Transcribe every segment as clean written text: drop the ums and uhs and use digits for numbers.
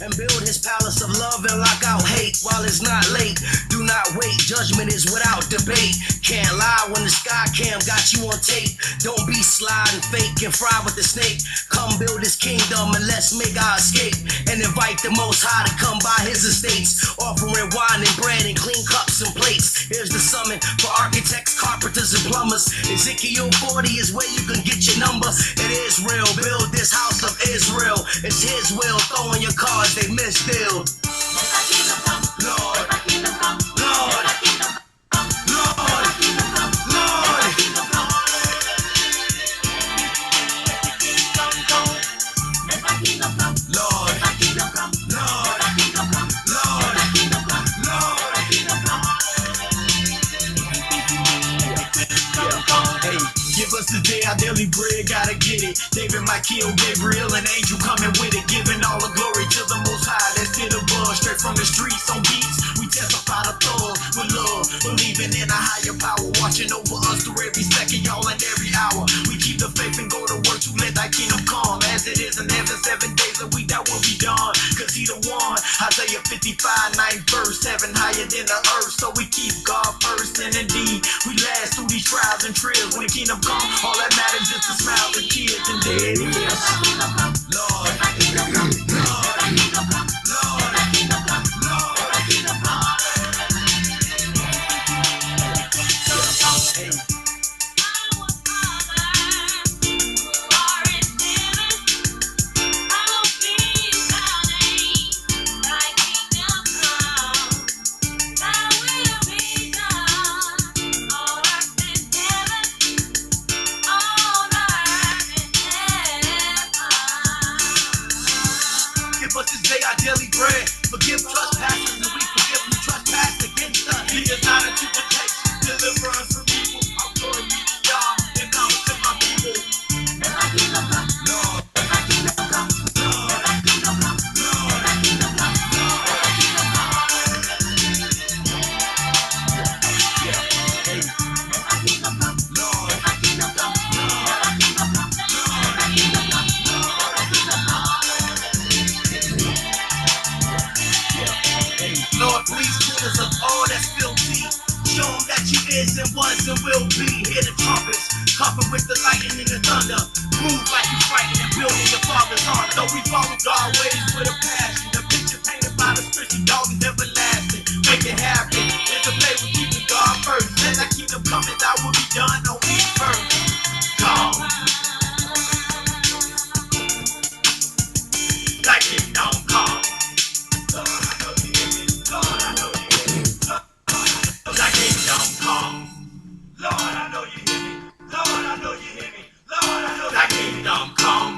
and build his palace of love and lock out hate while it's not late. Do not wait, judgment is without debate. Can't lie when the sky cam got you on tape. Don't be slide and fake and fry with the snake. Come build his kingdom and let's make our escape. And invite the Most High to come by his estates, offering wine and bread and clean cups and plates. Here's the summon for architects, carpenters, and plumbers. Ezekiel 40 is where you can get your number. It is real, build this house of Israel. It's his will, throwing your cards, they misdeal. Lord, Lord, give us today our daily bread, gotta get it. David, Michael, Gabriel, and Angel coming with it. Giving all the glory to the Most High that sit above. Straight from the streets on beats, we testify the thug with love. Believing in a higher power, watching over us through every second, y'all, and every hour. We keep the faith and go to work to let thy kingdom come. As it is in heaven, 7 days a week that will be done. Cause he the one, Isaiah 55, 9 verse, heaven higher than the earth. So we keep God first, and indeed, we last through these trials and trials. When the kingdom come, all that matters is to smile the kids and dead ears. Lord, Lord, Lord, forgive trespasses, and we forgive who trespass against us. Lead us not into temptation, deliver us from evil. Our glory be to y'all, and now to my people. Lord, Lord, please cleanse us of all that's filthy. Show them that you is and was and will be. Hear the trumpets, cover with the lightning and the thunder. Move like you fighting and building your father's heart. Though we follow God's ways with a passion. The picture painted by the spiritual dog is everlasting. Make it happen. There's a play with keeping God first. Let thy kingdom come and thy will be done on earth first. Come. Thy kingdom come. Lord, I know you hear me. Lord, I know you hear me. Lord, thy kingdom come. Lord, I know you hear me. Lord, I know you hear me. Lord, I know thy kingdom come.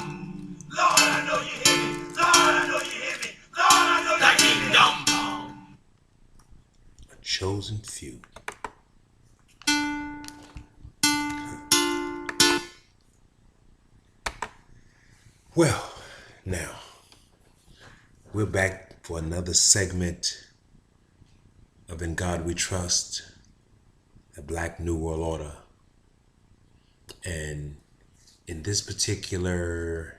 Lord, I know you hear me. Lord, I know you hear me. Lord, I know thy kingdom come. A chosen few. Well, now we're back for another segment of In God We Trust, the Black New World Order. And in this particular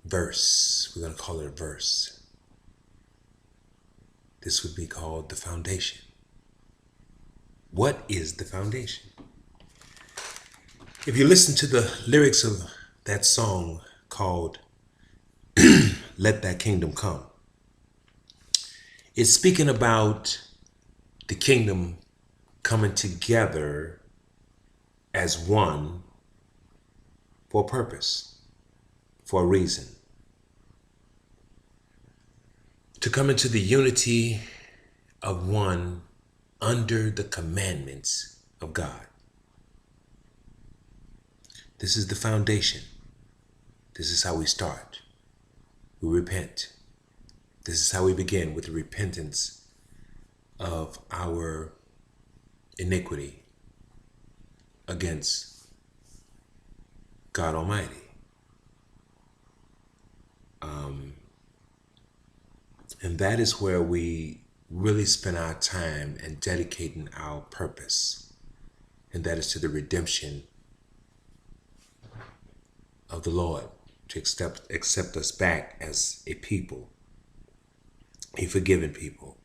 verse, we're going to call it a verse. This would be called the foundation. What is the foundation? If you listen to the lyrics of that song called Let That Kingdom Come, it's speaking about the kingdom coming together as one for a purpose, for a reason. To come into the unity of one under the commandments of God. This is the foundation. This is how we start. We repent. This is how we begin, with the repentance of our iniquity against God Almighty. And that is where we really spend our time and dedicating our purpose. And that is to the redemption of the Lord, to accept us back as a people, a forgiven people,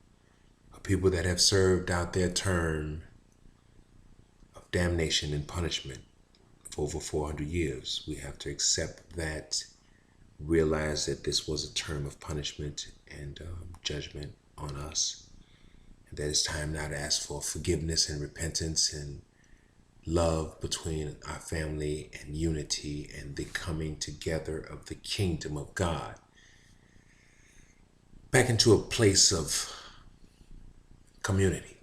a people that have served out their term of damnation and punishment for over 400 years. We have to accept that, realize that this was a term of punishment and judgment on us, and that it's time now to ask for forgiveness and repentance and love between our family and unity and the coming together of the kingdom of God back into a place of community,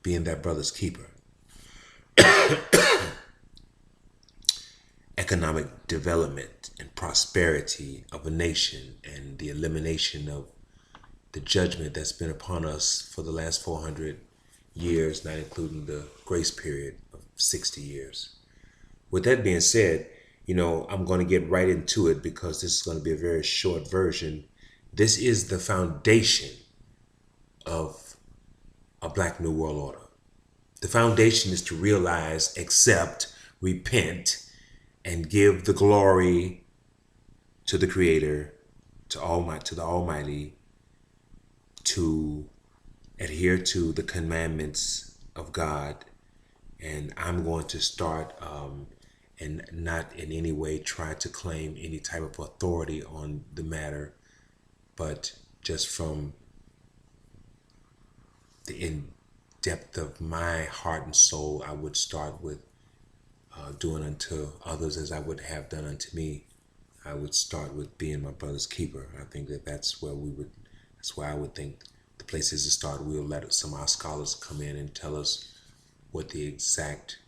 being that brother's keeper. Economic development and prosperity of a nation and the elimination of the judgment that's been upon us for the last 400 years, not including the grace period of 60 years. With that being said, I'm going to get right into it because this is going to be a very short version. This is the foundation of a Black New World Order. The foundation is to realize, accept, repent, and give the glory to the Creator, to the Almighty, to adhere to the commandments of God. And I'm going to start and not in any way try to claim any type of authority on the matter, but just from the in-depth of my heart and soul, I would start with doing unto others as I would have done unto me. I would start with being my brother's keeper. I think that's where I would think the place is to start. We'll let some of our scholars come in and tell us what the exact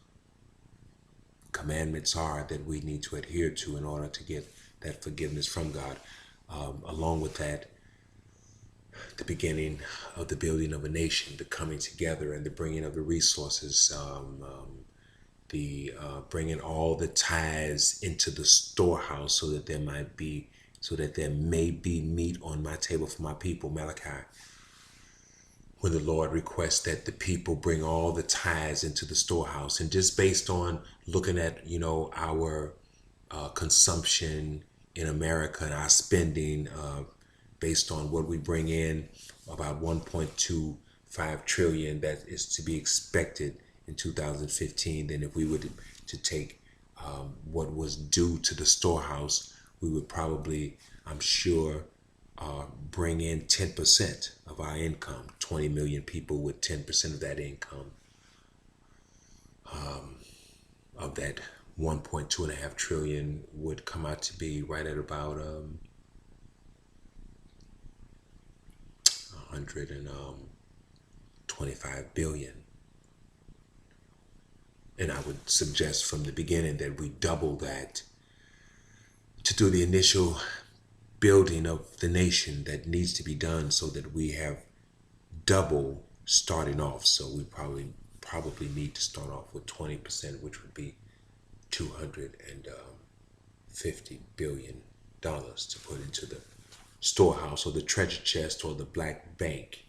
commandments are that we need to adhere to in order to get that forgiveness from God. Along with that, the beginning of the building of a nation, the coming together and the bringing of the resources, the bringing all the tithes into the storehouse so that there may be meat on my table for my people, Malachi. When the Lord requests that the people bring all the tithes into the storehouse, and just based on looking at, our consumption in America and our spending, based on what we bring in, about 1.25 trillion that is to be expected in 2015. Then if we were to take what was due to the storehouse, we would probably, I'm sure, bring in 10% of our income. 20 million people with 10% of that income, of that 1.25 trillion would come out to be right at about 125 billion. And I would suggest from the beginning that we double that to do the initial building of the nation that needs to be done, so that we have double starting off. So we probably need to start off with 20%, which would be $250 billion to put into the storehouse or the treasure chest or the black bank.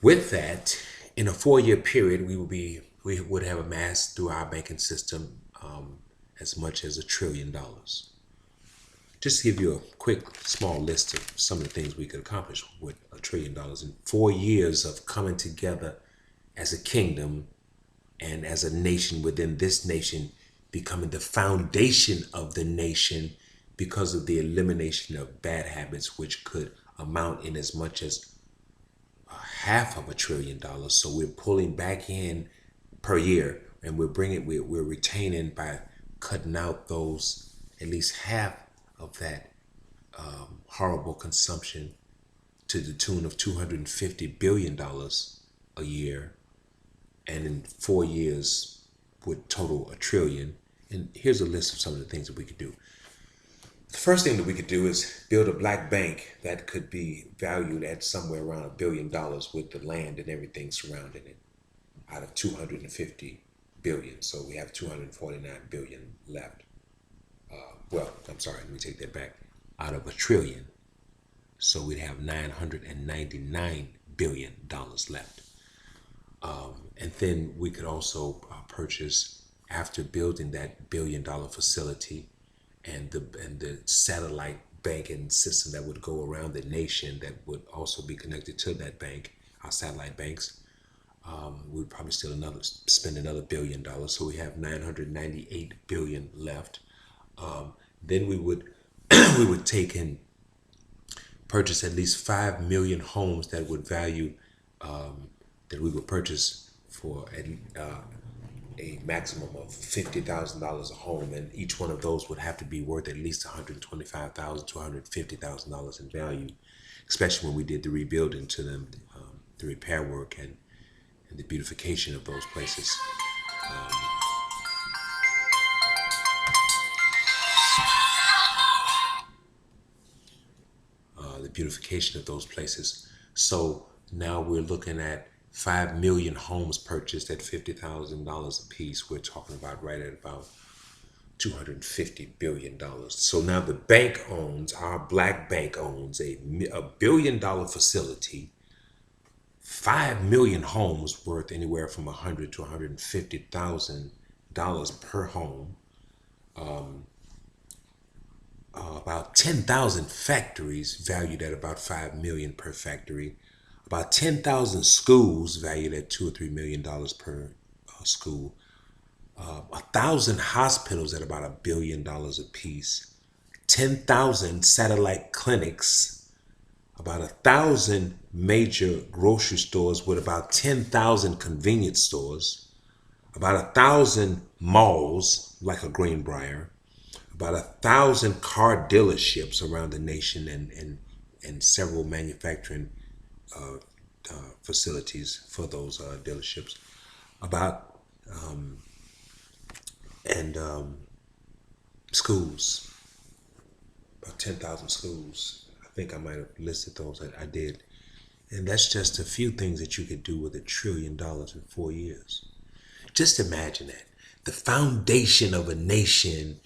With that, in a 4-year period, we would have amassed through our banking system as much as $1 trillion. Just to give you a quick, small list of some of the things we could accomplish with $1 trillion in 4 years of coming together as a kingdom and as a nation within this nation, becoming the foundation of the nation because of the elimination of bad habits, which could amount in as much as $500 billion. So we're pulling back in per year, and we're retaining by cutting out those, at least half of that horrible consumption, to the tune of $250 billion a year, and in 4 years would total $1 trillion. And here's a list of some of the things that we could do. The first thing that we could do is build a black bank that could be valued at somewhere around $1 billion with the land and everything surrounding it, out of 250 billion. So we have 249 billion left. Let me take that back. Out of $1 trillion. So we'd have $999 billion left. And then we could also purchase after building that $1 billion facility and the satellite banking system that would go around the nation that would also be connected to that bank, our satellite banks, we'd probably still spend another $1 billion. So we have 998 billion left. Then we would we would take and purchase at least 5 million homes that would value that we would purchase for a maximum of $50,000 a home, and each one of those would have to be worth at least $125,000 to $150,000 in value, especially when we did the rebuilding to them, the repair work and the beautification of those places. The beautification of those places. So now we're looking at 5 million homes purchased at $50,000 a piece. We're talking about right at about $250 billion. So now the bank owns, our black bank owns a $1 billion facility, 5 million homes worth anywhere from $100,000 to $150,000 per home. About 10,000 factories valued at about 5 million per factory, about 10,000 schools valued at $2 or $3 million per school, 1,000 hospitals at about $1 billion a piece, 10,000 satellite clinics, about 1,000 major grocery stores with about 10,000 convenience stores, about 1,000 malls like a Greenbrier, about 1,000 car dealerships around the nation, and several manufacturing facilities for those dealerships, about schools, about 10,000 schools. I think I might have listed those. I did. And that's just a few things that you could do with $1 trillion in 4 years. Just imagine that. The foundation of a nation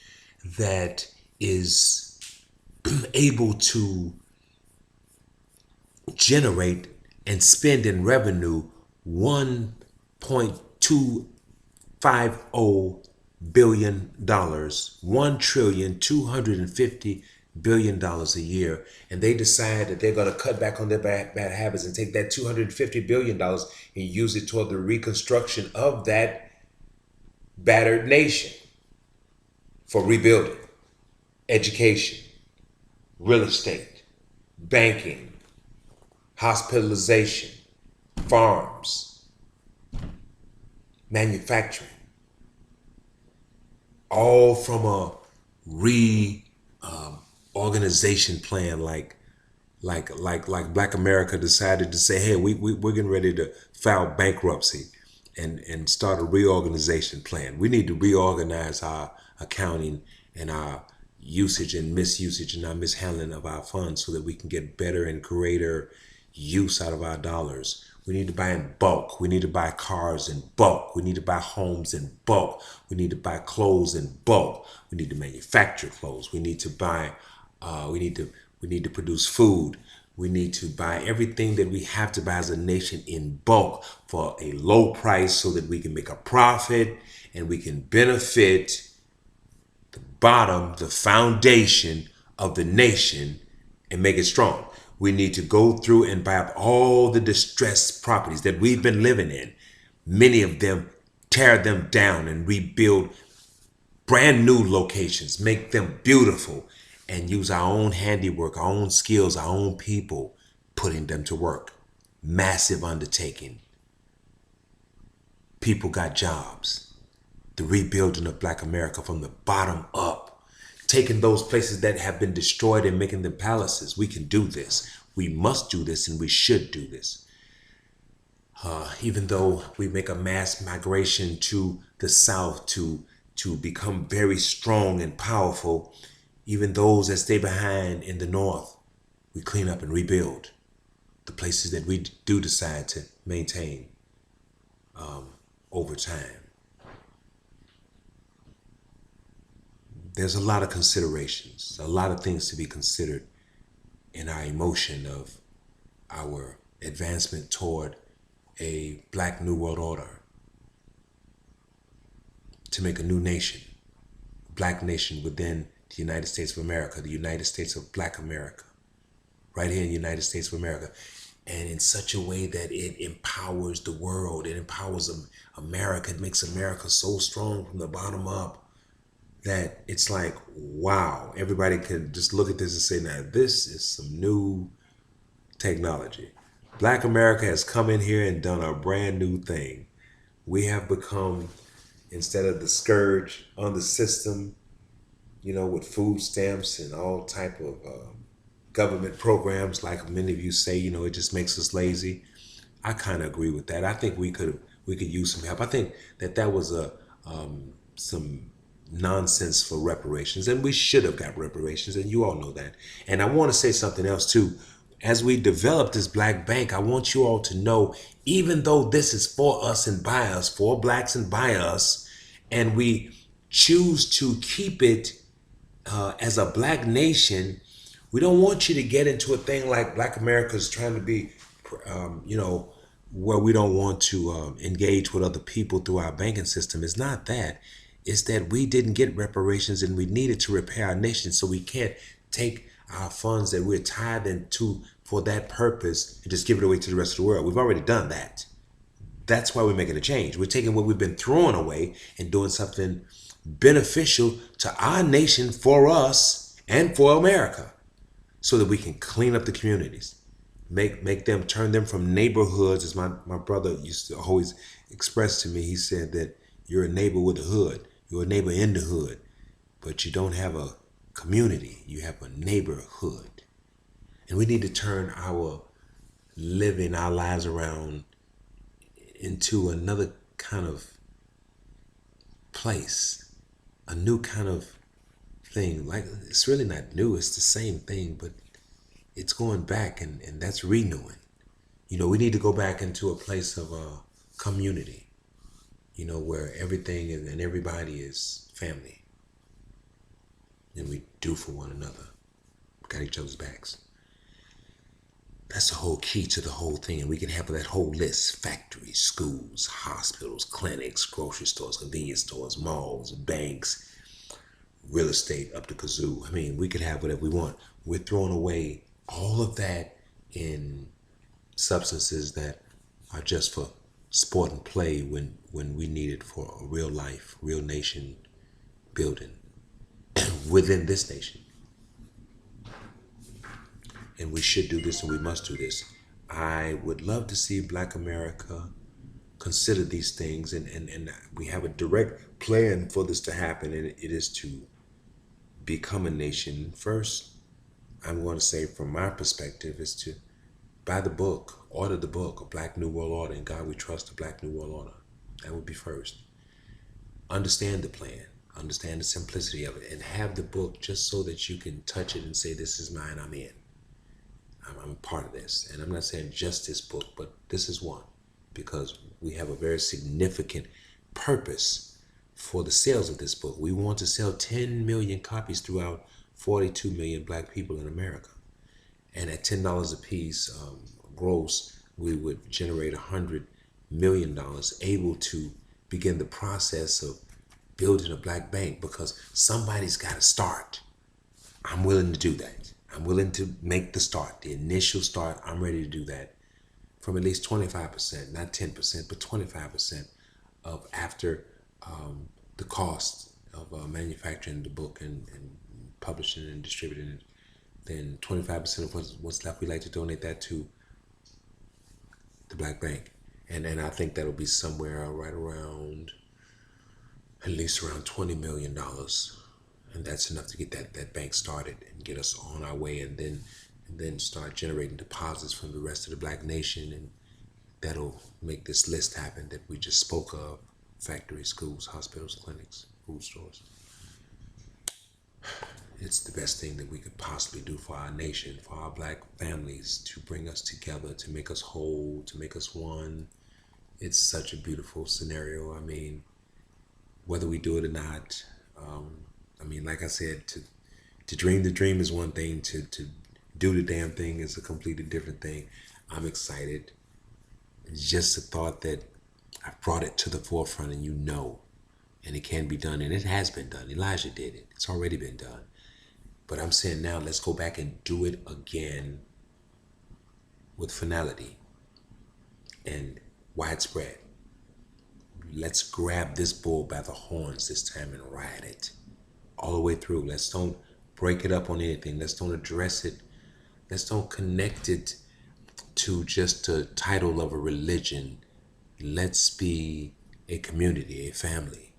that is able to generate and spend in revenue $1.250 billion, $1,250,000,000,000 a year, and they decide that they're going to cut back on their bad habits and take that $250 billion and use it toward the reconstruction of that battered nation for rebuilding, education, real estate, banking, hospitalization, farms, manufacturing, all from a reorganization plan like Black America decided to say, hey, we're getting ready to file bankruptcy and start a reorganization plan. We need to reorganize our accounting and our usage and misusage and our mishandling of our funds so that we can get better and greater use out of our dollars. We need to buy in bulk. We need to buy cars in bulk. We need to buy homes in bulk. We need to buy clothes in bulk. We need to manufacture clothes. We need to buy. We need to produce food. We need to buy everything that we have to buy as a nation in bulk for a low price so that we can make a profit and we can benefit the bottom, the foundation of the nation, and make it strong. We need to go through and buy up all the distressed properties that we've been living in. Many of them, tear them down and rebuild brand new locations, make them beautiful, and use our own handiwork, our own skills, our own people, putting them to work. Massive undertaking. People got jobs. The rebuilding of Black America from the bottom up. Taking those places that have been destroyed and making them palaces. We can do this. We must do this, and we should do this. Even though we make a mass migration to the South to become very strong and powerful, even those that stay behind in the North, we clean up and rebuild the places that we do decide to maintain over time. There's a lot of considerations, a lot of things to be considered in our emotion of our advancement toward a Black New World Order. to make a new nation, black nation within the United States of America, the United States of Black America, right here in the United States of America, and in such a way that it empowers the world, it empowers America, it makes America so strong from the bottom up that it's like, wow, everybody can just look at this and say, now this is some new technology. Black America has come in here and done a brand new thing. We have become, instead of the scourge on the system, with food stamps and all type of government programs, like many of you say, it just makes us lazy. I kind of agree with that. I think we could use some help. I think that was some nonsense for reparations, and we should have got reparations, and you all know that. And I want to say something else too. As we develop this black bank, I want you all to know, even though this is for us and by us, for blacks and by us, and we choose to keep it as a black nation, we don't want you to get into a thing like Black America is trying to be, where we don't want to engage with other people through our banking system. It's not that. It's that we didn't get reparations and we needed to repair our nation, so we can't take our funds that we're tied into for that purpose and just give it away to the rest of the world. We've already done that. That's why we're making a change. We're taking what we've been throwing away and doing something beneficial to our nation, for us and for America, so that we can clean up the communities, make them, turn them from neighborhoods, as my brother used to always express to me. He said that you're a neighbor with a hood. You're a neighbor in the hood, but you don't have a community. You have a neighborhood. And we need to turn our living, our lives around into another kind of place, a new kind of thing. Like, it's really not new, it's the same thing, but it's going back, and that's renewing. We need to go back into a place of community, where everything and everybody is family. And we do for one another. Got each other's backs. That's the whole key to the whole thing. And we can have that whole list: factories, schools, hospitals, clinics, grocery stores, convenience stores, malls, banks, real estate up to kazoo. I mean, we could have whatever we want. We're throwing away all of that in substances that are just for sport and play when we need it for a real life, real nation building within this nation. And we should do this, and we must do this. I would love to see Black America consider these things, and we have a direct plan for this to happen, and it is to become a nation. First, I'm going to say, from my perspective, is to buy the book, order the book, A Black New World Order. In God We Trust, A Black New World Order. That would be first. Understand the plan, understand the simplicity of it, and have the book just so that you can touch it and say, this is mine, I'm in. I'm a part of this. And I'm not saying just this book, but this is one, because we have a very significant purpose for the sales of this book. We want to sell 10 million copies throughout 42 million black people in America. And at $10 a piece gross, we would generate $100 million, able to begin the process of building a black bank, because somebody's got to start. I'm willing to do that. I'm willing to make the start, the initial start. I'm ready to do that from at least 25%, not 10%, but 25% of after the cost of manufacturing the book and publishing and distributing it. Then 25% of what's left, we like to donate that to the Black Bank. And I think that'll be somewhere right around, at least around $20 million. And that's enough to get that bank started and get us on our way, and then start generating deposits from the rest of the black nation. And that'll make this list happen that we just spoke of: factories, schools, hospitals, clinics, food stores. It's the best thing that we could possibly do for our nation, for our black families, to bring us together, to make us whole, to make us one. It's such a beautiful scenario. I mean, whether we do it or not, like I said, to dream the dream is one thing, to do the damn thing is a completely different thing. I'm excited. It's just the thought that I brought it to the forefront, and And it can be done, and it has been done. Elijah did it. It's already been done. But I'm saying now, let's go back and do it again with finality and widespread. Let's grab this bull by the horns this time and ride it all the way through. Let's don't break it up on anything. Let's don't address it. Let's don't connect it to just a title of a religion. Let's be a community, a family.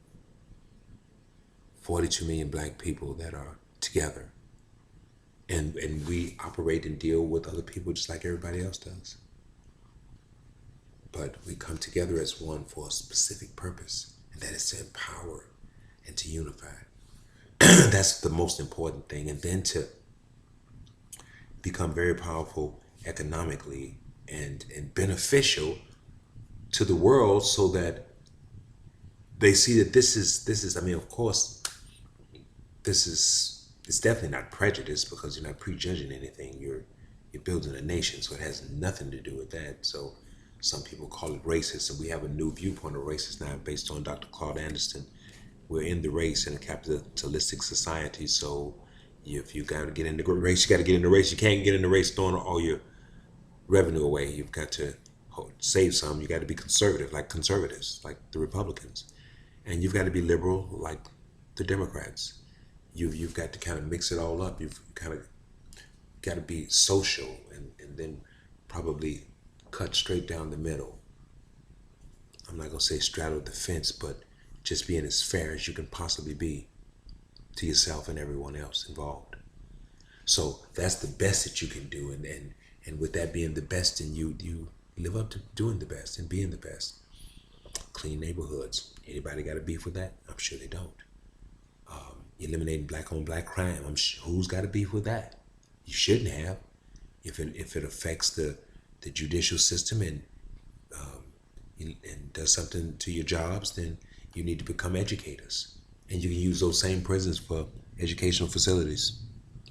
42 million black people that are together. And we operate and deal with other people just like everybody else does. But we come together as one for a specific purpose, and that is to empower and to unify. That's the most important thing. And then to become very powerful economically and beneficial to the world, so that they see that this is, I mean, of course, it's definitely not prejudice, because you're not prejudging anything. You're building a nation, so it has nothing to do with that. So some people call it racist, and we have a new viewpoint of racist now based on Dr. Claude Anderson. We're in the race in a capitalistic society, so if you got to get in the race, you got to get in the race. You can't get in the race throwing all your revenue away. You've got to save some. You got to be conservative, like conservatives, like the Republicans, and you've got to be liberal, like the Democrats. You've got to kind of mix it all up. You've kind of got to be social, and then probably cut straight down the middle. I'm not going to say straddle the fence, but just being as fair as you can possibly be to yourself and everyone else involved. So that's the best that you can do. And with that being the best in you, you live up to doing the best and being the best. Clean neighborhoods. Anybody got a beef with that? I'm sure they don't. Eliminating black on black crime. I'm sure, who's got a beef with that? You shouldn't have. If it affects the judicial system and does something to your jobs, then you need to become educators. And you can use those same prisons for educational facilities.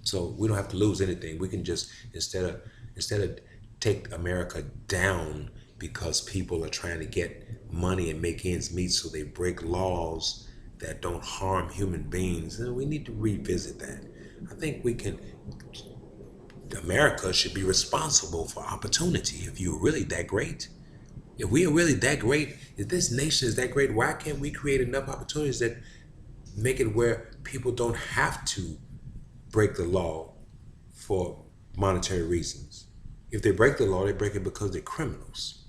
So we don't have to lose anything. We can just, instead of take America down because people are trying to get money and make ends meet, so they break laws that don't harm human beings, then we need to revisit that. I think America should be responsible for opportunity. If you're really that great, if we are really that great, if this nation is that great, why can't we create enough opportunities that make it where people don't have to break the law for monetary reasons? If they break the law, they break it because they're criminals,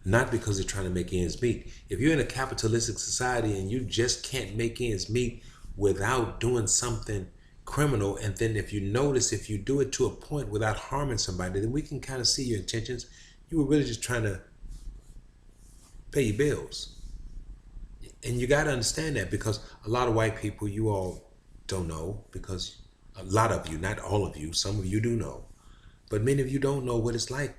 not because they're trying to make ends meet. If you're in a capitalistic society and you just can't make ends meet without doing something criminal, and then if you notice, if you do it to a point without harming somebody, then we can kind of see your intentions. You were really just trying to pay your bills. And you got to understand that, because a lot of white people, you all don't know, because a lot of you, not all of you, some of you do know, but many of you don't know what it's like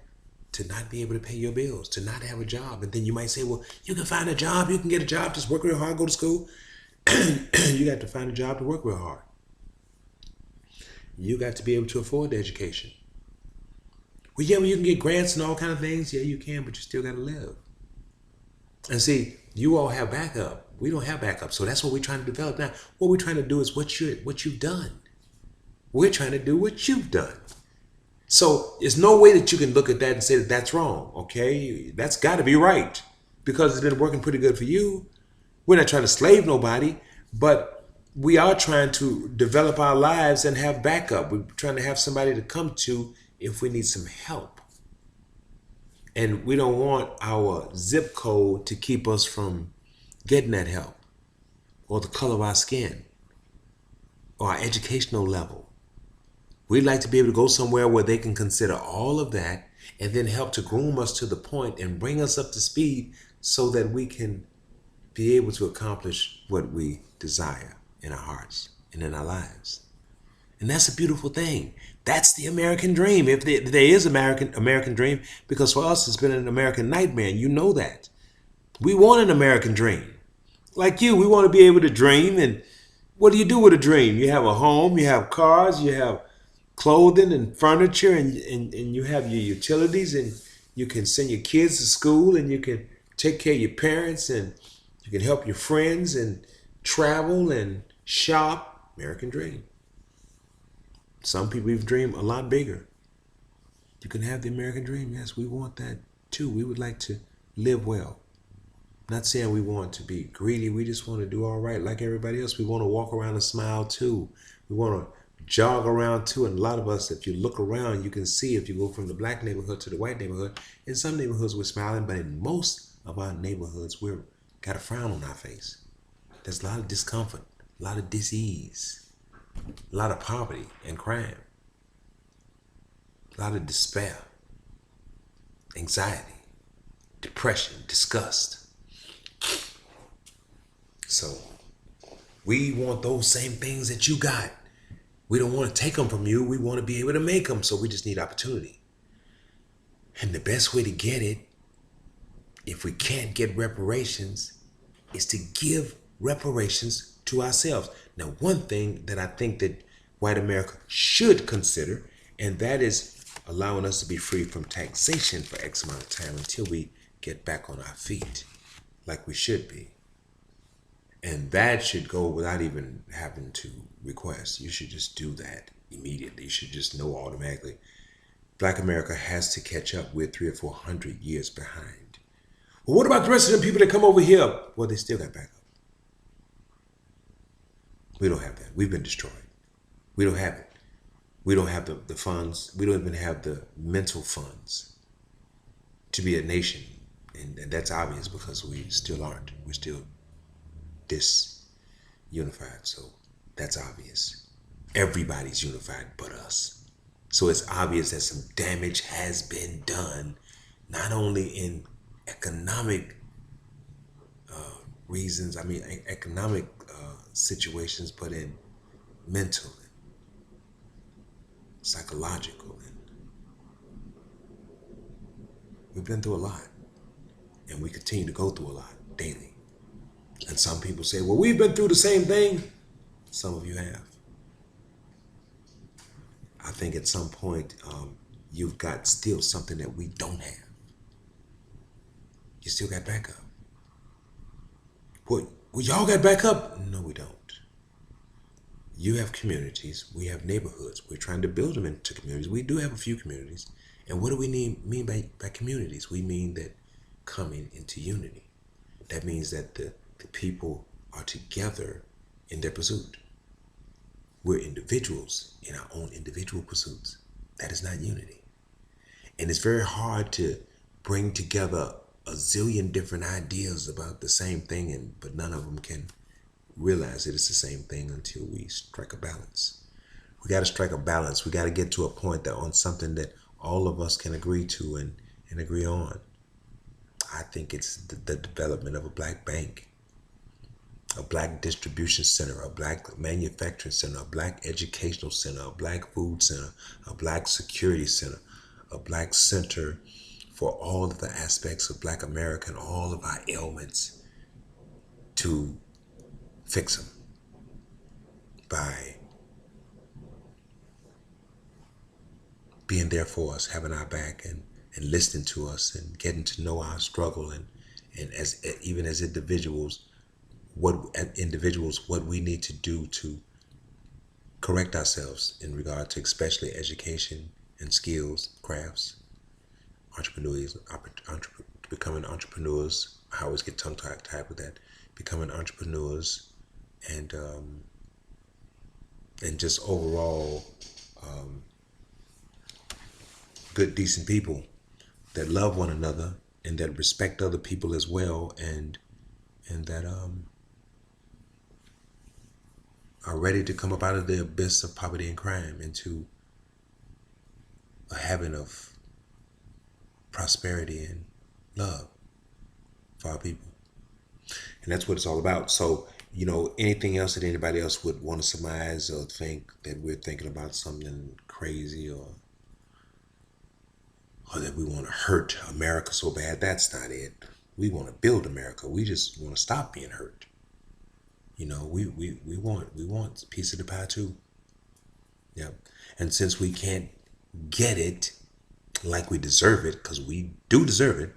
to not be able to pay your bills, to not have a job. And then you might say, well, you can find a job, you can get a job, just work real hard, go to school. You got to find a job to work real hard. You got to be able to afford the education. Well, yeah, well, you can get grants and all kind of things. Yeah, you can, but you still got to live. And see, you all have backup. We don't have backup. So that's what we're trying to develop now. What we're trying to do is what you've done. We're trying to do what you've done. So there's no way that you can look at that and say that that's wrong, okay? That's got to be right, because it's been working pretty good for you. We're not trying to slave nobody, but we are trying to develop our lives and have backup. We're trying to have somebody to come to if we need some help. And we don't want our zip code to keep us from getting that help, or the color of our skin, or our educational level. We'd like to be able to go somewhere where they can consider all of that and then help to groom us to the point and bring us up to speed so that we can be able to accomplish what we desire in our hearts and in our lives. And that's a beautiful thing. That's the American dream. If there is American dream, because for us it's been an American nightmare, and you know that. We want an American dream. Like you, we want to be able to dream. And what do you do with a dream? You have a home, you have cars, you have clothing and furniture, and you have your utilities, and you can send your kids to school, and you can take care of your parents, and you You can help your friends and travel and shop. American dream. Some people even dream a lot bigger. You can have the American dream. Yes, we want that too. We would like to live well. Not saying we want to be greedy. We just want to do all right like everybody else. We want to walk around and smile too. We want to jog around too. And a lot of us, if you look around, you can see if you go from the black neighborhood to the white neighborhood, in some neighborhoods we're smiling, but in most of our neighborhoods we're got a frown on our face. There's a lot of discomfort, a lot of dis-ease, a lot of poverty and crime, a lot of despair, anxiety, depression, disgust. So we want those same things that you got. We don't want to take them from you. We want to be able to make them. So we just need opportunity. And the best way to get it, if we can't get reparations, is to give reparations to ourselves. Now, one thing that I think that white America should consider, and that is allowing us to be free from taxation for X amount of time until we get back on our feet like we should be. And that should go without even having to request. You should just do that immediately. You should just know automatically. Black America has to catch up. We're 300 or 400 years behind. Well, what about the rest of the people that come over here? Well, they still got backup. We don't have that. We've been destroyed. We don't have it. We don't have the funds. We don't even have the mental funds to be a nation. And that's obvious because we still aren't. We're still disunified. So that's obvious. Everybody's unified but us. So it's obvious that some damage has been done, not only in economic reasons, economic situations, but in mental and psychological. And we've been through a lot, and we continue to go through a lot daily. And some people say, well, we've been through the same thing. Some of you have. I think at some point, you've got still something that we don't have. You still got backup. Well, y'all got backup? No, we don't. You have communities. We have neighborhoods. We're trying to build them into communities. We do have a few communities. And what do we mean by communities? We mean that coming into unity. That means that the people are together in their pursuit. We're individuals in our own individual pursuits. That is not unity. And it's very hard to bring together a zillion different ideas about the same thing, but none of them can realize that it's the same thing until we strike a balance. We got to strike a balance. We got to get to a point that on something that all of us can agree to and agree on. I think it's the development of a black bank, a black distribution center, a black manufacturing center, a black educational center, a black food center, a black security center, a black center for all of the aspects of Black America and all of our ailments, to fix them by being there for us, having our back, and listening to us and getting to know our struggle, and as even as individuals, what we need to do to correct ourselves in regard to especially education and skills, crafts, becoming entrepreneurs. I always get tongue-tied with that. Becoming entrepreneurs and just overall good, decent people that love one another and that respect other people as well, and that are ready to come up out of the abyss of poverty and crime into a heaven of prosperity and love for our people. And that's what it's all about. So, anything else that anybody else would want to surmise or think that we're thinking about something crazy or that we want to hurt America so bad, that's not it. We want to build America. We just want to stop being hurt. We want a piece of the pie too. Yep. And since we can't get it like we deserve it, because we do deserve it,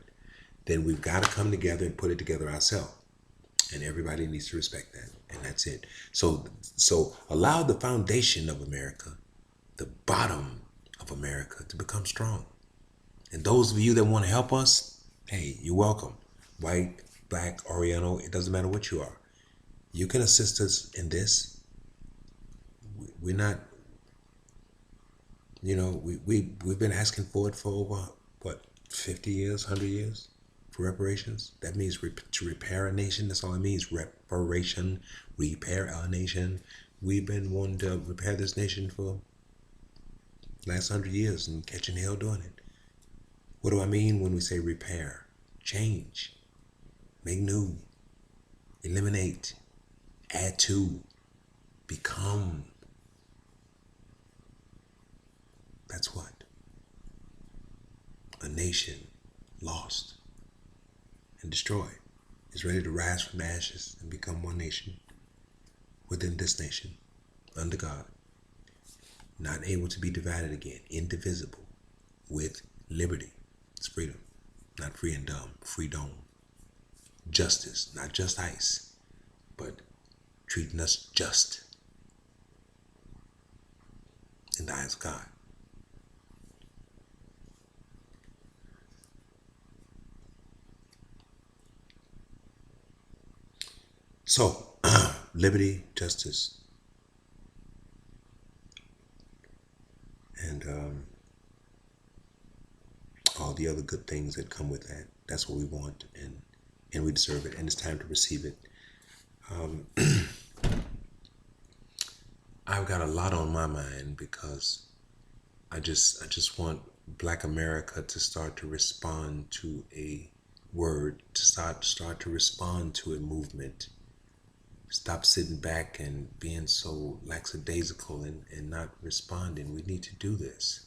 then we've got to come together and put it together ourselves. And everybody needs to respect that. And that's it. So allow the foundation of America, the bottom of America, to become strong. And those of you that want to help us, hey, you're welcome. White, black, Oriental, it doesn't matter what you are. You can assist us in this. We're not, we've been asking for it for over, 50 years, 100 years for reparations. That means to repair a nation. That's all it means. Reparation, repair a nation. We've been wanting to repair this nation for the last 100 years and catching hell doing it. What do I mean when we say repair? Change, make new, eliminate, add to, become. That's what? A nation lost and destroyed is ready to rise from ashes and become one nation within this nation, under God, not able to be divided again, indivisible, with liberty. It's freedom, not free and dumb, freedom. Justice, not just ice, but treating us just in the eyes of God. So, liberty, justice, and all the other good things that come with that. That's what we want, and we deserve it, and it's time to receive it. I've got a lot on my mind because I just want Black America to start to respond to a word, to start to respond to a movement. Stop sitting back and being so lackadaisical and not responding. We need to do this.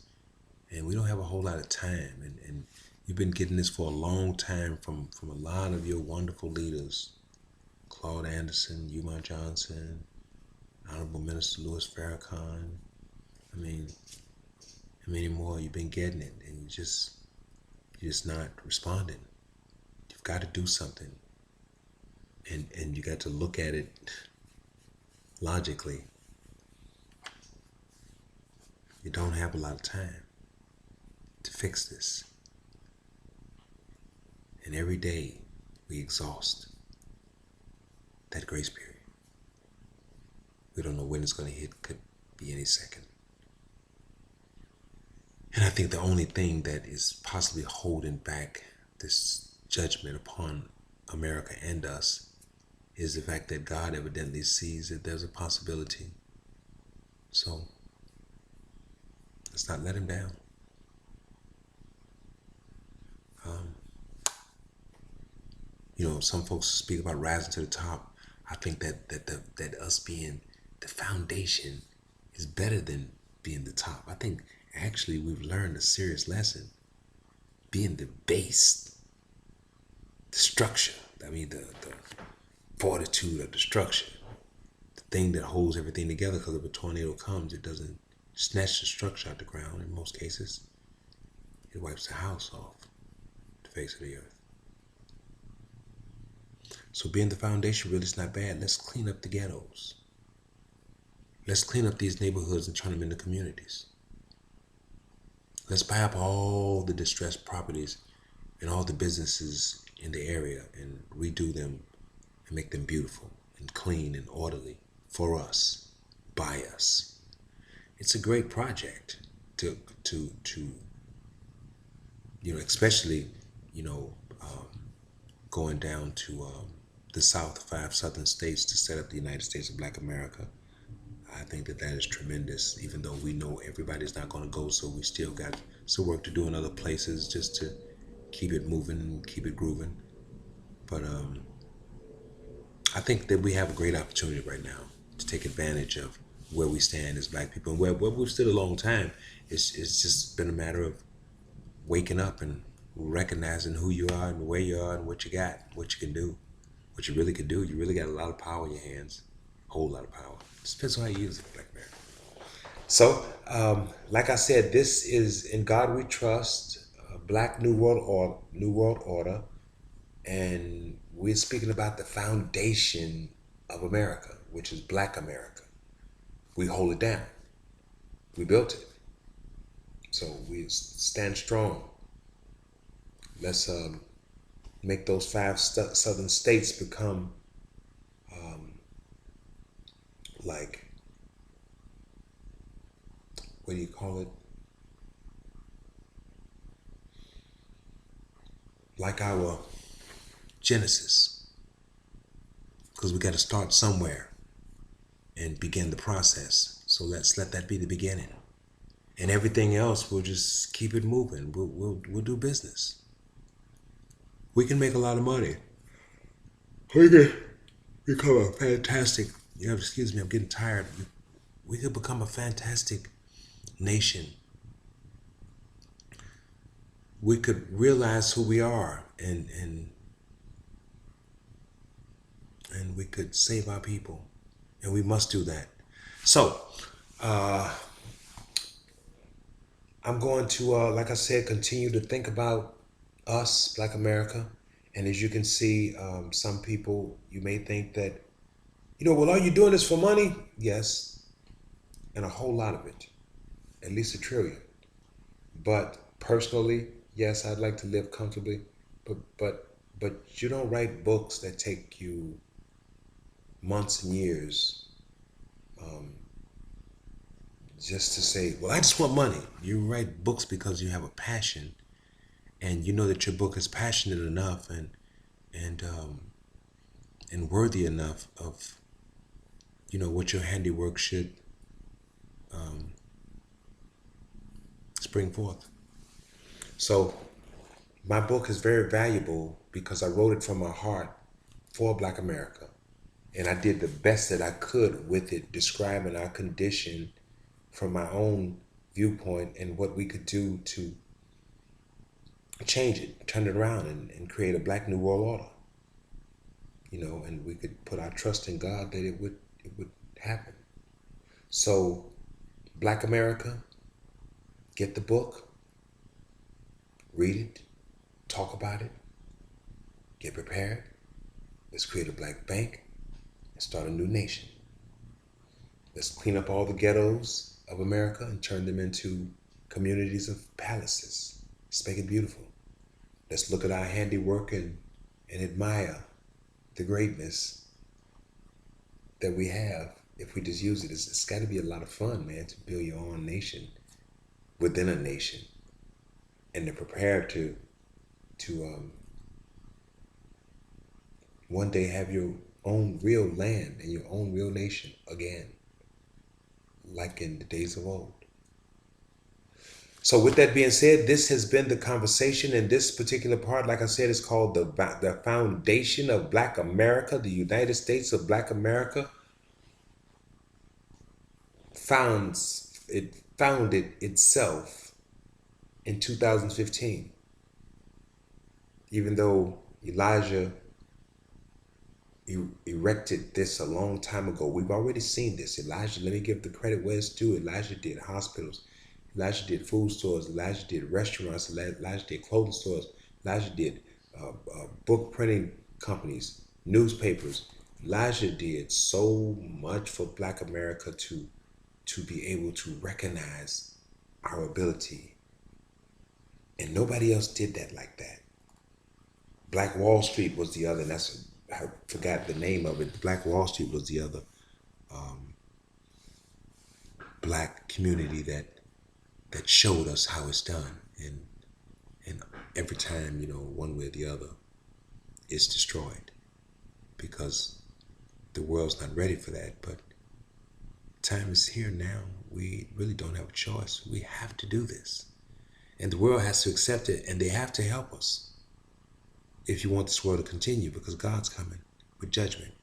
And we don't have a whole lot of time. And you've been getting this for a long time from a lot of your wonderful leaders. Claude Anderson, Umar Johnson, Honorable Minister Louis Farrakhan. I mean, how many more? You've been getting it, and you're just not responding. You've got to do something. And you got to look at it logically. You don't have a lot of time to fix this. And every day we exhaust that grace period. We don't know when it's going to hit. Could be any second. And I think the only thing that is possibly holding back this judgment upon America and us is the fact that God evidently sees that there's a possibility. So let's not let him down. Some folks speak about rising to the top. I think that us being the foundation is better than being the top. I think actually we've learned a serious lesson. Being the base, the structure. I mean the fortitude of the structure, the thing that holds everything together, because if a tornado comes, it doesn't snatch the structure out the ground in most cases. It wipes the house off the face of the earth. So being the foundation really is not bad. Let's clean up the ghettos. Let's clean up these neighborhoods and turn them into communities. Let's buy up all the distressed properties and all the businesses in the area and redo them and make them beautiful and clean and orderly for us, by us. It's a great project to especially, going down to the South, 5 southern states to set up the United States of Black America. I think that is tremendous, even though we know everybody's not going to go, so we still got some work to do in other places just to keep it moving and keep it grooving. But I think that we have a great opportunity right now to take advantage of where we stand as Black people, and where we've stood a long time. It's just been a matter of waking up and recognizing who you are and where you are and what you got, what you can do, what you really can do. You really got a lot of power in your hands, a whole lot of power. It depends on how you use it, Black man. So, like I said, this is In God We Trust, Black New World Order, and we're speaking about the foundation of America, which is Black America. We hold it down. We built it. So we stand strong. Let's make those five southern states become like, what do you call it? Like our Genesis. Because we got to start somewhere and begin the process. So let's let that be the beginning. And everything else, we'll just keep it moving. We'll do business. We can make a lot of money. We can become a fantastic, excuse me, I'm getting tired. We could become a fantastic nation. We could realize who we are and we could save our people. And we must do that. So, I'm going to, like I said, continue to think about us, Black America. And as you can see, some people, you may think that, well, are you doing this for money? Yes. And a whole lot of it, at least $1 trillion. But personally, yes, I'd like to live comfortably, but you don't write books that take you months and years just to say, well, I just want money. You write books because you have a passion, and you know that your book is passionate enough and worthy enough of, what your handiwork should spring forth. So my book is very valuable because I wrote it from my heart for Black America. And I did the best that I could with it, describing our condition from my own viewpoint and what we could do to change it, turn it around and create a Black New World Order. And we could put our trust in God that it would happen. So Black America, get the book, read it, talk about it, get prepared. Let's create a Black bank and start a new nation. Let's clean up all the ghettos of America and turn them into communities of palaces. Let's make it beautiful. Let's look at our handiwork and admire the greatness that we have if we just use it. It's got to be a lot of fun, man, to build your own nation within a nation and to prepare to one day have your own real land and your own real nation again, like in the days of old. So with that being said, this has been the conversation in this particular part. Like I said, it's called the Foundation of Black America. The United States of Black America founded itself in 2015. Even though Elijah erected this a long time ago, we've already seen this. Elijah, let me give the credit where it's due. Elijah did hospitals. Elijah did food stores. Elijah did restaurants. Elijah did clothing stores. Elijah did book printing companies, newspapers. Elijah did so much for Black America to be able to recognize our ability. And nobody else did that like that. Black Wall Street was the other, and I forgot the name of it. Black Wall Street was the other Black community that showed us how it's done. And every time, one way or the other, it's destroyed because the world's not ready for that. But time is here now. We really don't have a choice. We have to do this. And the world has to accept it, and they have to help us if you want this world to continue, because God's coming with judgment.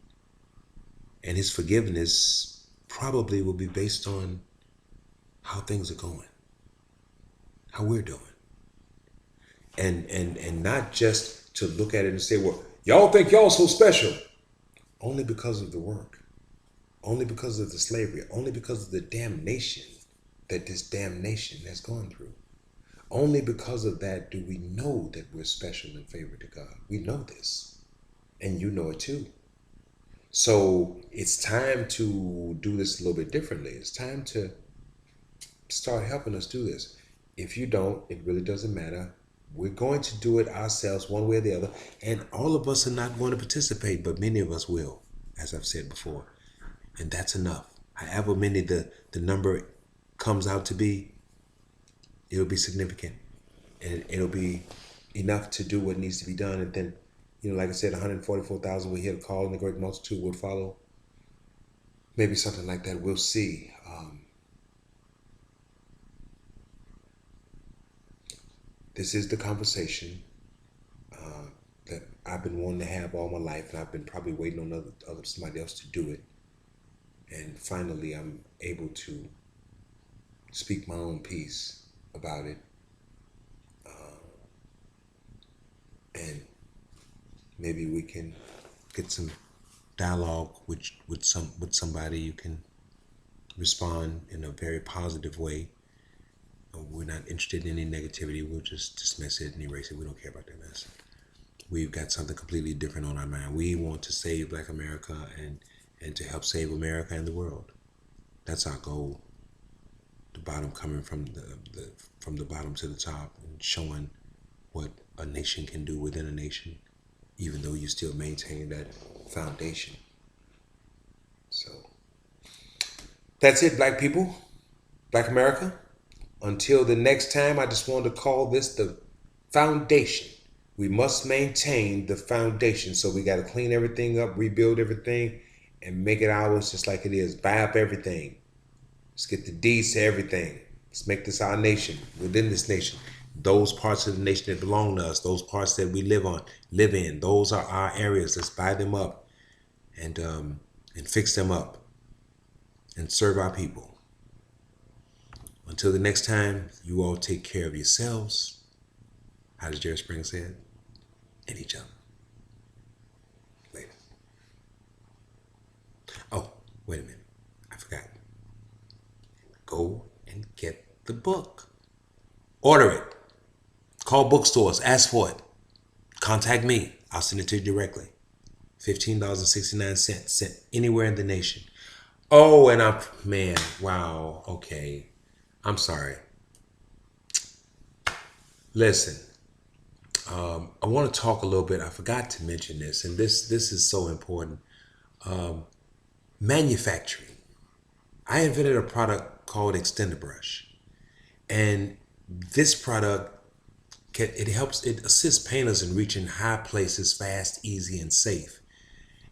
And his forgiveness probably will be based on how things are going, how we're doing. And not just to look at it and say, well, y'all think y'all so special. Only because of the work. Only because of the slavery. Only because of the damnation that this damn nation has gone through. Only because of that do we know that we're special and favored to God. We know this. And you know it too. So it's time to do this a little bit differently. It's time to start helping us do this. If you don't, it really doesn't matter. We're going to do it ourselves one way or the other. And all of us are not going to participate, but many of us will, as I've said before. And that's enough. However many the number comes out to be, it'll be significant. And it'll be enough to do what needs to be done. And then, like I said, 144,000 will hear the call and the great multitude will follow. Maybe something like that. We'll see. This is the conversation that I've been wanting to have all my life, and I've been probably waiting on somebody else to do it. And finally, I'm able to speak my own piece about it, and maybe we can get some dialogue with somebody. You can respond in a very positive way. We're not interested in any negativity. We'll just dismiss it and erase it. We don't care about that mess. We've got something completely different on our mind. We want to save Black America and to help save America and the world. That's our goal. The bottom coming from the bottom to the top and showing what a nation can do within a nation, even though you still maintain that foundation. So that's it, Black people, Black America. Until the next time, I just wanted to call this the foundation. We must maintain the foundation. So we got to clean everything up, rebuild everything, and make it ours just like it is. Buy up everything. Let's get the deeds to everything. Let's make this our nation, within this nation. Those parts of the nation that belong to us, those parts that we live in, those are our areas. Let's buy them up and fix them up and serve our people. Until the next time, you all take care of yourselves. How does Jerry Springer say it? And each other. Later. Oh, wait a minute. I forgot. Go and get the book. Order it. Call bookstores. Ask for it. Contact me. I'll send it to you directly. $15.69 sent anywhere in the nation. Oh, and wow. Okay. I'm sorry. Listen, I want to talk a little bit. I forgot to mention this, and this is so important. Manufacturing. I invented a product called Extendabrush, and this product it assists painters in reaching high places fast, easy, and safe.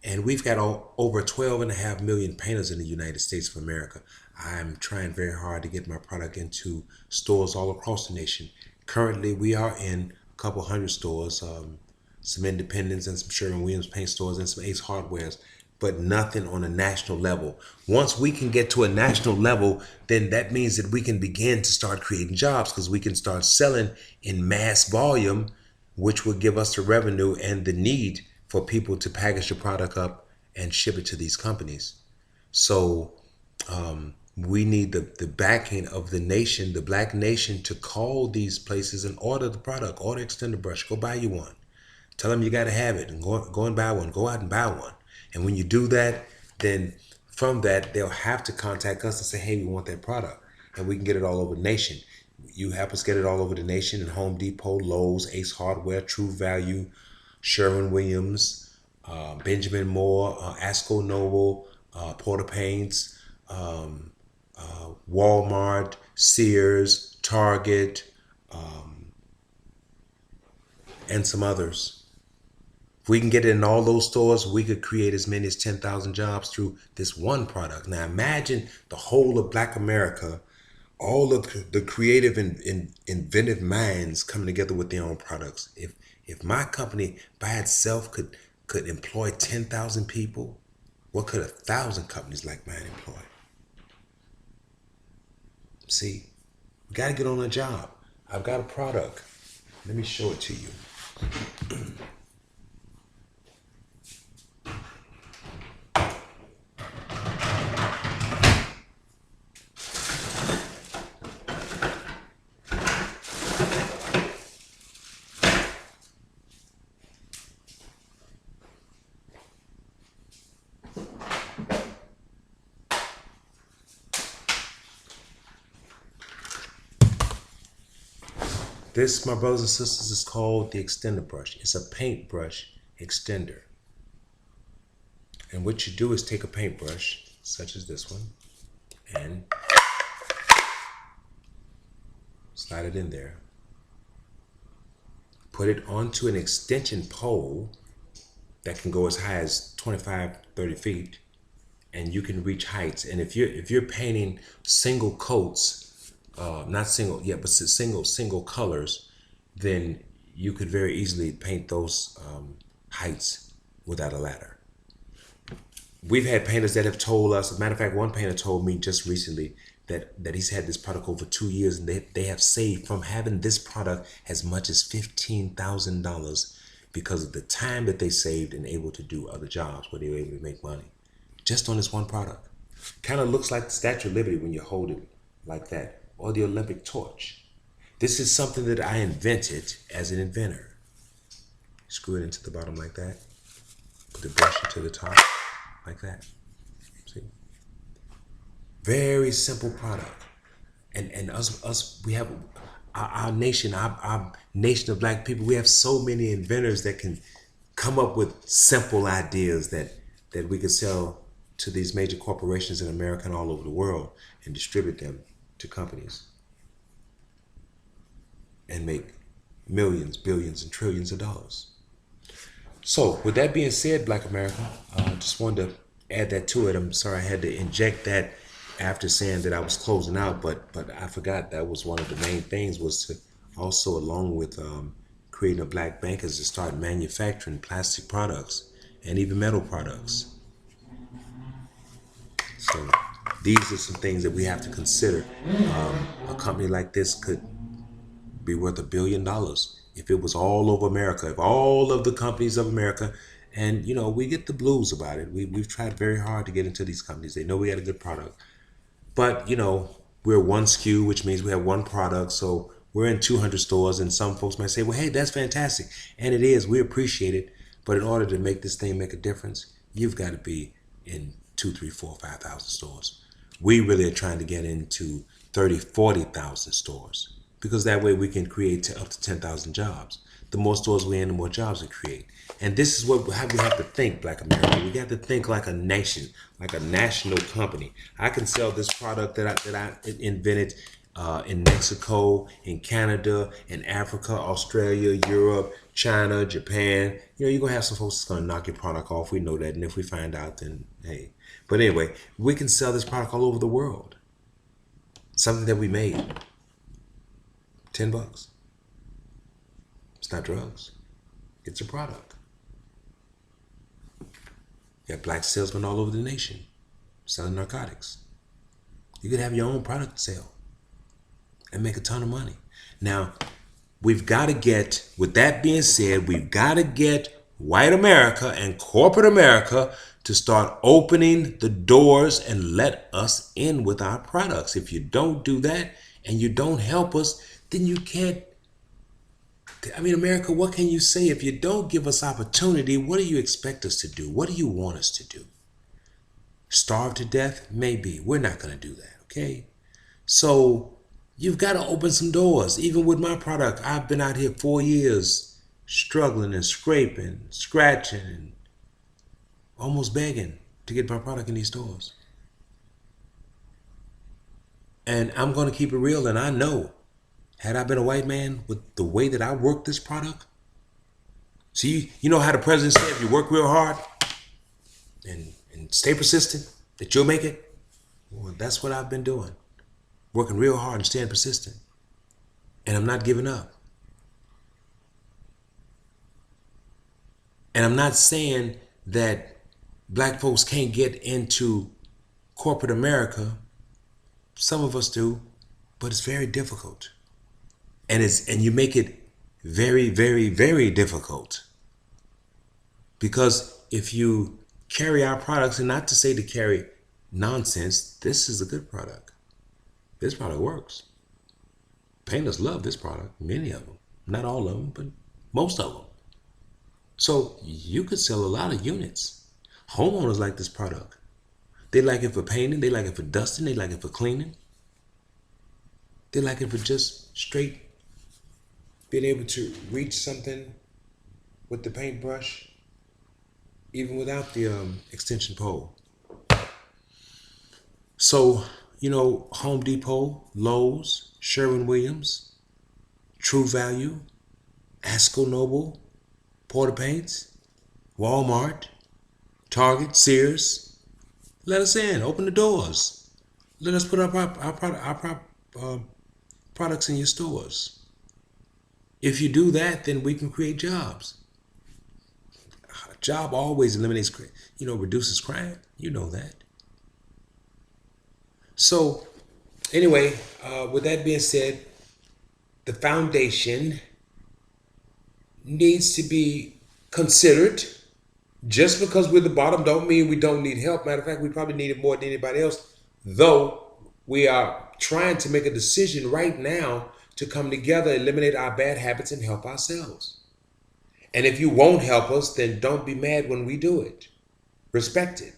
And we've got over 12.5 million painters in the United States of America. I'm trying very hard to get my product into stores all across the nation. Currently, we are in a couple hundred stores, some independents and some Sherwin-Williams paint stores and some Ace Hardwares, but nothing on a national level. Once we can get to a national level, then that means that we can begin to start creating jobs because we can start selling in mass volume, which will give us the revenue and the need for people to package the product up and ship it to these companies. So we need the backing of the nation, the Black nation, to call these places and order the product. Order Extendabrush. Go buy you one. Tell them you got to have it and go and buy one. Go out and buy one. And when you do that, then from that, they'll have to contact us and say, hey, we want that product. And we can get it all over the nation. You help us get it all over the nation in Home Depot, Lowe's, Ace Hardware, True Value, Sherwin-Williams, Benjamin Moore, Asco Noble, Porter Paints, Walmart, Sears, Target, and some others. If we can get it in all those stores, we could create as many as 10,000 jobs through this one product. Now imagine the whole of Black America, all of the creative and inventive minds coming together with their own products. If my company by itself could employ 10,000 people, what could 1,000 companies like mine employ? See, we got to get on a job. I've got a product. Let me show it to you. This, my brothers and sisters, is called the extender brush. It's a paintbrush extender. And what you do is take a paintbrush, such as this one, and slide it in there. Put it onto an extension pole that can go as high as 25, 30 feet, and you can reach heights. And if you're painting single coats, not single, yeah, but single colors, then you could very easily paint those heights without a ladder. We've had painters that have told us, as a matter of fact, one painter told me just recently that he's had this product over 2 years, and they have saved from having this product as much as $15,000 because of the time that they saved and able to do other jobs where they were able to make money just on this one product. Kind of looks like the Statue of Liberty when you hold it like that, or the Olympic torch. This is something that I invented as an inventor. Screw it into the bottom like that. Put the brush into the top like that. See? Very simple product. And us, we have our nation, our nation of black people, we have so many inventors that can come up with simple ideas that we could sell to these major corporations in America and all over the world and distribute them to companies and make millions, billions, and trillions of dollars. So with that being said, Black America, just wanted to add that to it. I'm sorry I had to inject that after saying that I was closing out, but I forgot that was one of the main things, was to also, along with creating a black bank, is to start manufacturing plastic products and even metal products. So these are some things that we have to consider. A company like this could be worth $1 billion if it was all over America, if all of the companies of America, and you know, we get the blues about it. We've tried very hard to get into these companies. They know we got a good product, but you know, we're one SKU, which means we have one product. So we're in 200 stores, and some folks might say, well, hey, that's fantastic. And it is, we appreciate it. But in order to make this thing make a difference, you've got to be in 2, 3, 4, 5,000 stores. We really are trying to get into 30, 40,000 stores, because that way we can create up to 10,000 jobs. The more stores we're in, the more jobs we create. And this is how we have to think, Black America. We got to think like a nation, like a national company. I can sell this product that I invented in Mexico, in Canada, in Africa, Australia, Europe, China, Japan. You know, you're going to have some folks that's going to knock your product off. We know that. And if we find out, then hey. But anyway, we can sell this product all over the world. Something that we made. $10. It's not drugs. It's a product. You have black salesmen all over the nation selling narcotics. You could have your own product to sell and make a ton of money. Now, we've got to get, with that being said, we've got to get white America and corporate America to start opening the doors and let us in with our products. If you don't do that and you don't help us, then you can't. I mean, America, what can you say? If you don't give us opportunity, what do you expect us to do? What do you want us to do? Starve to death? Maybe. We're not going to do that, okay? So you've got to open some doors. Even with my product, I've been out here 4 years struggling and scraping, scratching, and almost begging to get my product in these stores. And I'm going to keep it real, and I know, had I been a white man, with the way that I work this product, see, you know how the president said, if you work real hard and stay persistent, that you'll make it? Well, that's what I've been doing. Working real hard and staying persistent. And I'm not giving up. And I'm not saying that black folks can't get into corporate America. Some of us do, but it's very difficult. And you make it very, very, very difficult. Because if you carry our products, and not to say to carry nonsense, this is a good product. This product works. Painters love this product, many of them. Not all of them, but most of them. So you could sell a lot of units. Homeowners like this product. They like it for painting, they like it for dusting, they like it for cleaning. They like it for just straight being able to reach something with the paintbrush, even without the extension pole. So, Home Depot, Lowe's, Sherwin-Williams, True Value, Asco Noble, Porter Paints, Walmart, Target, Sears, let us in. Open the doors. Let us put our products in your stores. If you do that, then we can create jobs. A job always eliminates, reduces crime. You know that. So, anyway, with that being said, the foundation needs to be considered. Just because we're the bottom don't mean we don't need help. Matter of fact, we probably need it more than anybody else. Though we are trying to make a decision right now to come together, eliminate our bad habits, and help ourselves. And if you won't help us, then don't be mad when we do it. Respect it.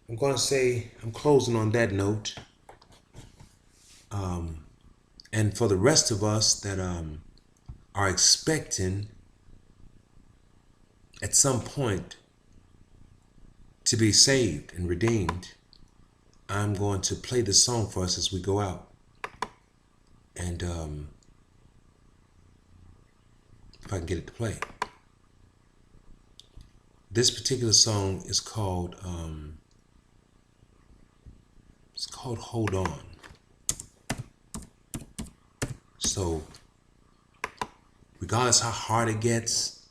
I'm going to say, I'm closing on that note. And for the rest of us that are expecting at some point to be saved and redeemed, I'm going to play this song for us as we go out. And if I can get it to play. This particular song is called Hold On. So regardless how hard it gets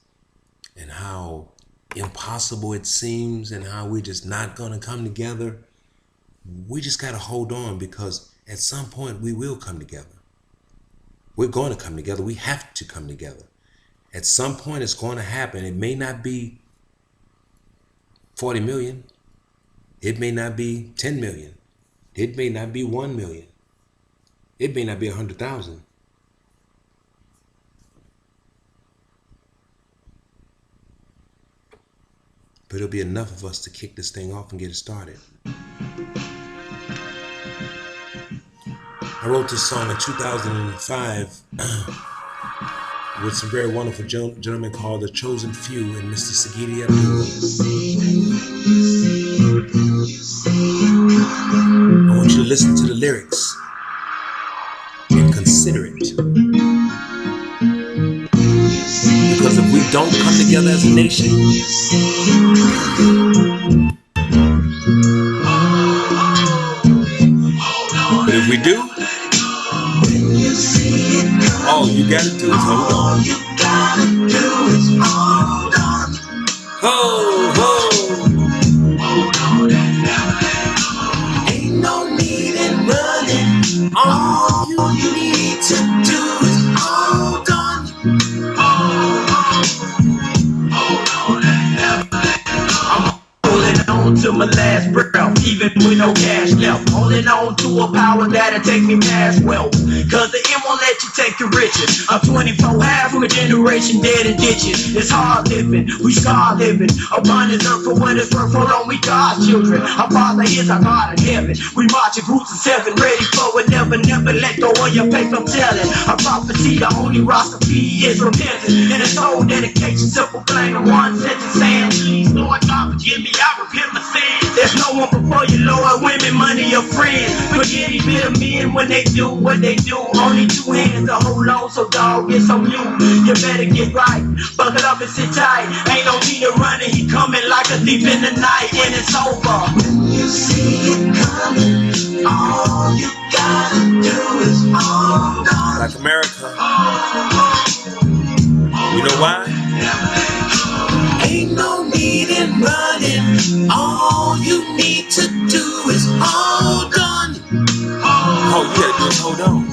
and how impossible it seems and how we're just not going to come together, we just got to hold on, because at some point we will come together. We're going to come together. We have to come together. At some point it's going to happen. It may not be 40 million. It may not be 10 million. It may not be 1 million. It may not be 100,000. But it'll be enough of us to kick this thing off and get it started. I wrote this song in 2005 with some very wonderful gentlemen called The Chosen Few and Mr. Sagidi Abdul. I want you to listen to the lyrics and consider it. Because if we don't come together as a nation, but if we do, all you gotta do is hold on. Ho, ho. Ain't no need in running. All you need to do is hold on. To my last breath, even with no cash left, holding on to a power that'll take me past wealth, cause the end won't let you take the riches. I'm 24, half of a generation dead in ditches. It's hard living, we scar living upon this earth for what it's worth. Hold on, we God's children. Our Father is our God in heaven. We march in groups of 7, ready for whatever. Never let go of your faith, I'm telling. Our prophecy, the only recipe is repentance, and it's whole dedication, simple flame in one sentence saying, please Lord God forgive me, I repent my sins. There's no one before you, Lord. Women, money, your friends. Forget these bitter men when they do what they do. Only 2 hands to hold on, so dog, it's on you. You better get right, buckle up and sit tight. Ain't no need to run it, he coming like a thief in the night, and it's over. When you see it coming, all you gotta do is hold on. Like America. You know why? Ain't no need in running. All you need to do is hold on. All you gotta do is hold on.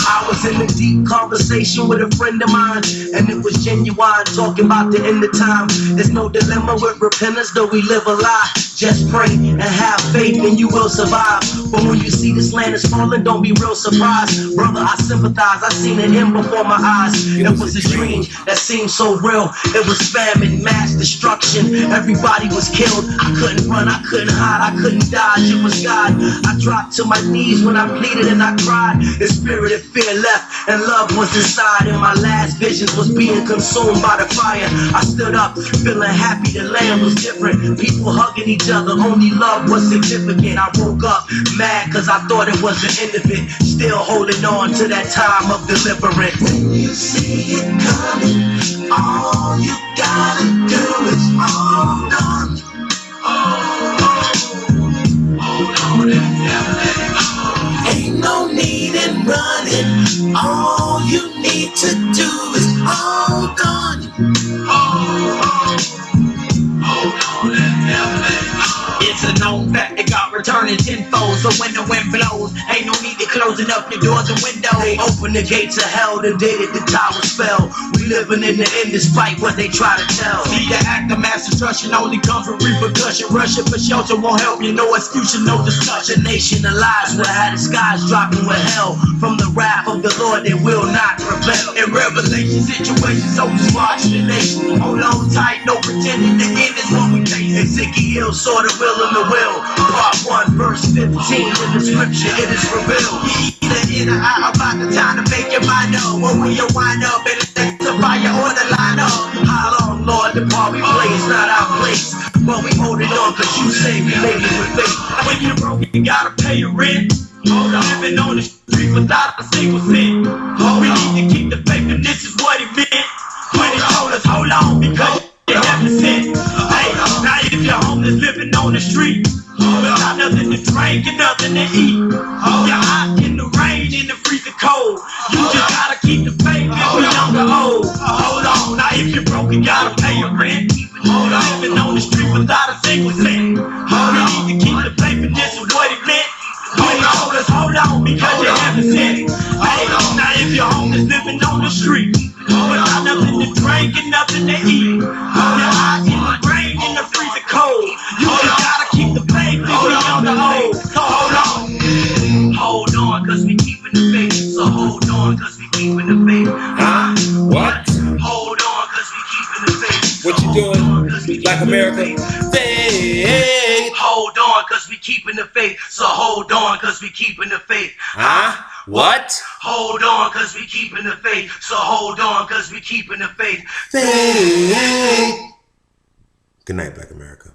I was in a deep conversation conversation with a friend of mine, and it was genuine, talking about the end of time. There's no dilemma with repentance, though we live a lie. Just pray and have faith and you will survive. But when you see this land is falling, don't be real surprised. Brother, I sympathize, I seen it in before my eyes. It was a dream that seemed so real. It was famine, mass destruction. Everybody was killed. I couldn't run, I couldn't hide, I couldn't dodge. It was God. I dropped to my knees when I pleaded and I cried. The spirit of fear left and love was inside. And my last visions was being consumed by the fire. I stood up feeling happy, the land was different. People hugging each other, only love was significant. I woke up mad cause I thought it was the end of it. Still holding on to that time of deliverance. When you see it coming, all you gotta do is hold on. Hold on and never let it go. Ain't no need in running. All you need to do is hold on. Hold on and never let it go. It's a known fact that God returning tenfold. So when the wind blows, ain't no need to closing up your doors and windows. They open the gates of hell the day that the towers fell. We living in the end despite what they try to tell. See, the act of mass destruction only comes with repercussion. Rushing for shelter won't help you, no excuse, no discussion. Nation of lies will have the skies dropping with hell. From the wrath of the Lord they will not prevail. In Revelation situations, soldiers march the nation. Hold on tight, no pretending the end is what we face. Ezekiel saw the will and the will. Part 1 verse 15 in the scripture, it is revealed. Either in or out about the time to make your mind up. Or when you wind up and let the fire or the line up. How long, Lord, the part we play is not our place. But we hold it on cause you say we make it with faith. When you're broke, you gotta pay your rent. Hold on, living on the street without a single cent. We need to keep the faith and this is what he meant. When he told us hold on because you haven't sent. Hey, now if you're homeless living on the street, without nothing to drink and nothing to eat, you're out in the rain, in the freezing cold. You just gotta keep the faith if you're young or old. Hold on, now if you're broke, you gotta pay your rent. Hold on, living on the street without a single cent. We need to keep the faith and this is what he meant. Hold on, because you haven't said it. Hey, now if you're homeless living on the street, without nothing to drink and nothing to eat, you're out in the rain, in the freezing cold. You just gotta keep the faith if you're young or old. So hold on, cause we keeping the faith. So hold on, cause we keeping the faith. Huh? What? Hold on, cause we keeping the faith. What you doing? Black America? Faith. Hold on, cause we keeping the faith. So hold on, cause we keeping the faith. Huh? What? Hold on, cause we keeping the faith. So hold on, cause we keeping the faith. Faith. Good night, Black America.